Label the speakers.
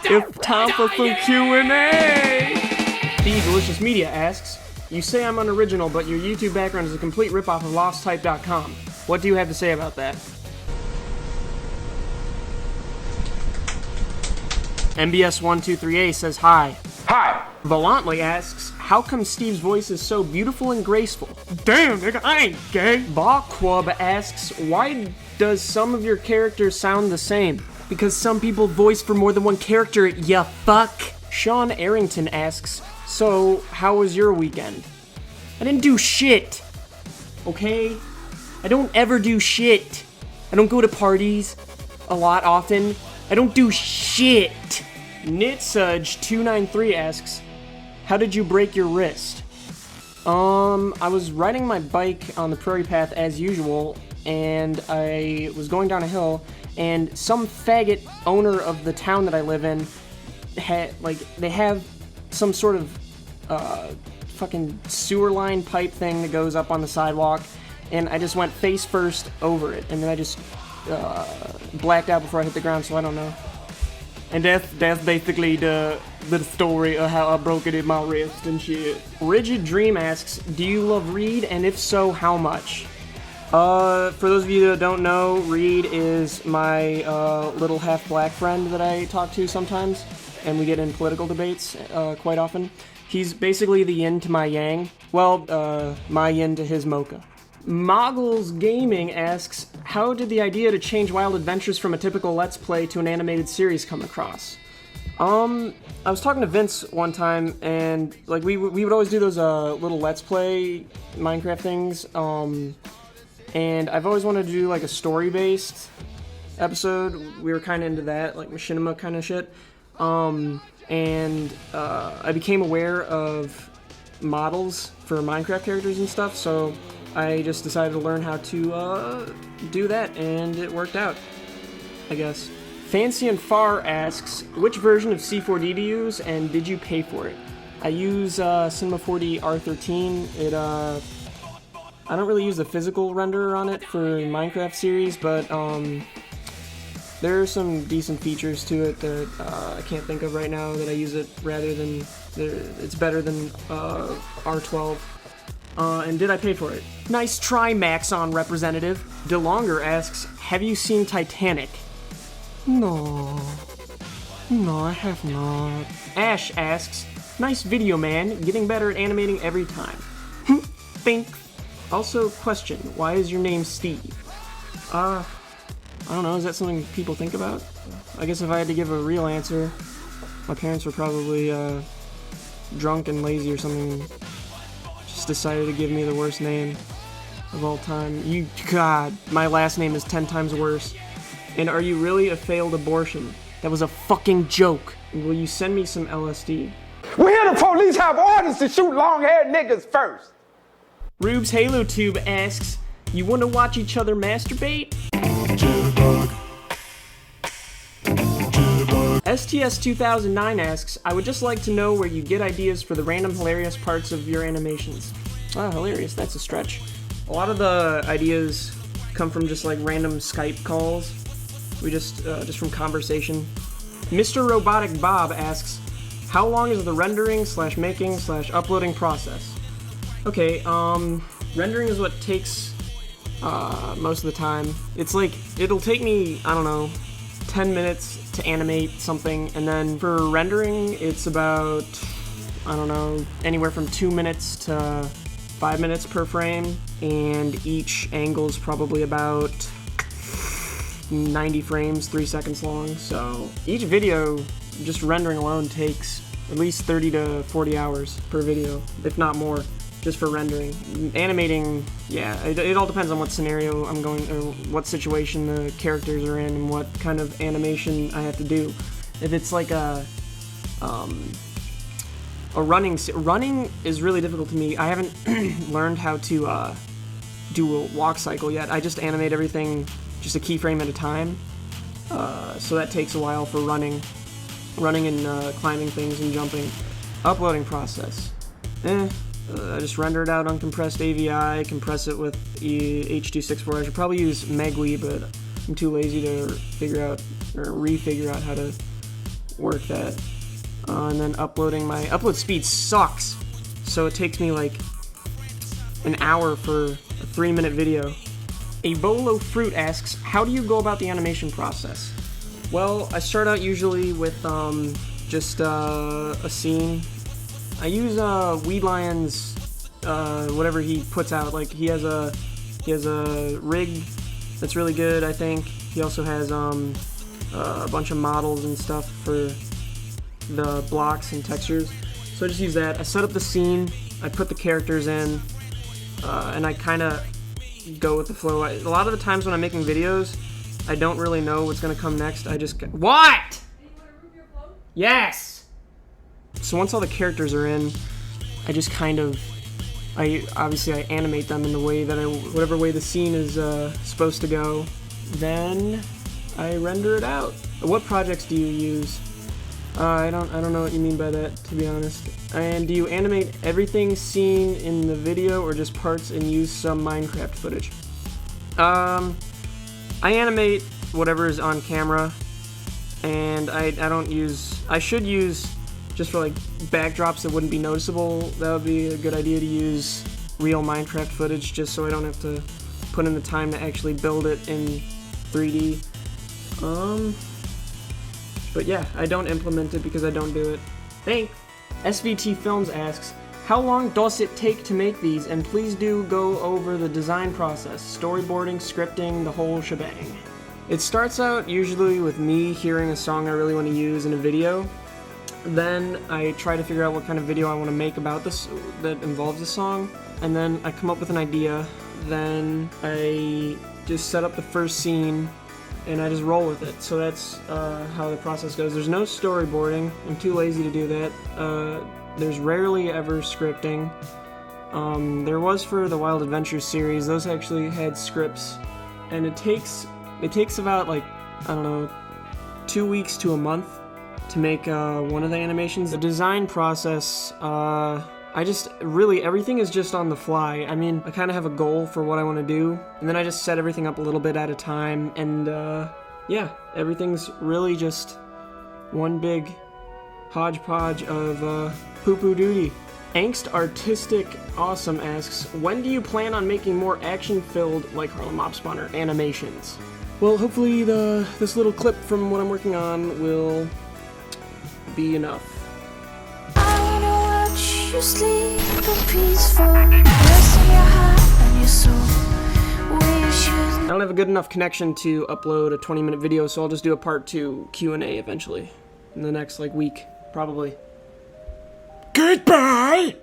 Speaker 1: It's time for some Q&A! The Delicious Media asks, you say I'm unoriginal, but your YouTube background is a complete ripoff of LostType.com. What do you have to say about that? MBS123A says hi.
Speaker 2: Hi!
Speaker 1: Valiantly asks, how come Steve's voice is so beautiful and graceful? Damn, nigga, I ain't gay. Baquab asks, why does some of your characters sound the same? Because some people voice for more than one character, ya fuck. Sean Arrington asks, so, how was your weekend? I didn't do shit. Okay? I don't ever do shit. I don't go to parties a lot often. I don't do shit. Nitsudge293 asks, how did you break your wrist? I was riding my bike on the prairie path as usual, and I was going down a hill, and some faggot owner of the town that I live in they have some sort of fucking sewer line pipe thing that goes up on the sidewalk, and I just went face first over it, and then I just blacked out before I hit the ground, so I don't know. And that's basically the story of how I broke it in my wrist and shit. Rigid Dream asks, do you love Reed, and if so, how much? For those of you that don't know, Reed is my little half-black friend that I talk to sometimes, and we get in political debates quite often. He's basically the yin to my yang. Well, my yin to his mocha. Moggles Gaming asks, how did the idea to change Wild Adventures from a typical Let's Play to an animated series come across? I was talking to Vince one time, and like we would always do those little Let's Play Minecraft things, and I've always wanted to do like a story-based episode. We were kind of into that, like machinima kind of shit. I became aware of models for Minecraft characters and stuff, so I just decided to learn how to do that, and it worked out, I guess. Fancy and Far asks, which version of C4D to use, and did you pay for it? I use Cinema 4D R13. I don't really use the physical renderer on it for Minecraft series, but there are some decent features to it that I can't think of right now that I use it rather than... It's better than R12. And did I pay for it? Nice try, Maxon representative. DeLonger asks, have you seen Titanic? No, I have not. Ash asks, nice video, man. Getting better at animating every time. Thanks. Also, question, why is your name Steve? I don't know, is that something people think about? I guess if I had to give a real answer, my parents were probably drunk and lazy or something. Just decided to give me the worst name of all time. God, my last name is 10 times worse. And are you really a failed abortion? That was a fucking joke. Will you send me some LSD?
Speaker 2: We hear the police have orders to shoot long-haired niggas first.
Speaker 1: Rube's Halo Tube asks, you want to watch each other masturbate? STS2009 asks, I would just like to know where you get ideas for the random hilarious parts of your animations. Ah, hilarious, that's a stretch. A lot of the ideas come from just like random Skype calls. We just from conversation. Mr. Robotic Bob asks, how long is the rendering / making / uploading process? Okay, rendering is what takes most of the time. It's like, it'll take me, I don't know, 10 minutes to animate something, and then for rendering, it's about, I don't know, anywhere from 2 minutes to 5 minutes per frame, and each angle's probably about 90 frames, 3 seconds long, so each video, just rendering alone, takes at least 30 to 40 hours per video, if not more, just for rendering. Animating, yeah, it all depends on what scenario I'm going, or what situation the characters are in, and what kind of animation I have to do. If it's like a running is really difficult to me. I haven't learned how to do a walk cycle yet. I just animate everything just a keyframe at a time, so that takes a while for running and climbing things and jumping. Uploading process, I just render it out uncompressed AVI, compress it with H.264. I should probably use MLGhwnt, but I'm too lazy to figure out or refigure out how to work that. And then uploading, my upload speed sucks, so it takes me like an hour for a 3-minute video. A Bolo Fruit asks, how do you go about the animation process? Well, I start out usually with just a scene. I use Weed Lion's whatever he puts out. Like he has a rig that's really good, I think. He also has a bunch of models and stuff for the blocks and textures. So I just use that. I set up the scene, I put the characters in, and I kind of go with the flow. A lot of the times when I'm making videos, I don't really know what's gonna come next. I just what? Yes. So once all the characters are in, I just kind of, I animate them in the way that whatever way the scene is supposed to go. Then I render it out. What projects do you use? I don't know what you mean by that, to be honest. And do you animate everything seen in the video or just parts and use some Minecraft footage? I animate whatever is on camera, and I should use, just for like backdrops that wouldn't be noticeable, that would be a good idea to use real Minecraft footage just so I don't have to put in the time to actually build it in 3D. But yeah, I don't implement it because I don't do it. Thanks! SVT Films asks, how long does it take to make these? And please do go over the design process, storyboarding, scripting, the whole shebang. It starts out usually with me hearing a song I really want to use in a video. Then I try to figure out what kind of video I want to make about this that involves the song. And then I come up with an idea. Then I just set up the first scene and I just roll with it. So that's how the process goes. There's no storyboarding. I'm too lazy to do that. There's rarely ever scripting. There was for the Wild Adventures series. Those actually had scripts, and it takes about, like, I don't know, 2 weeks to a month to make one of the animations. The design process, everything is just on the fly. I mean, I kind of have a goal for what I want to do, and then I just set everything up a little bit at a time, and yeah, everything's really just one big hodgepodge of poo-poo duty. Angst Artistic Awesome asks, when do you plan on making more action-filled, like Harlem Mob Spawner, animations? Well, hopefully this little clip from what I'm working on will be enough.
Speaker 3: I wanna watch you sleep peaceful, resting your heart and your soul. We should.
Speaker 1: I don't have a good enough connection to upload a 20-minute video, so I'll just do a part 2 Q&A eventually. In the next, like, week, probably. Goodbye!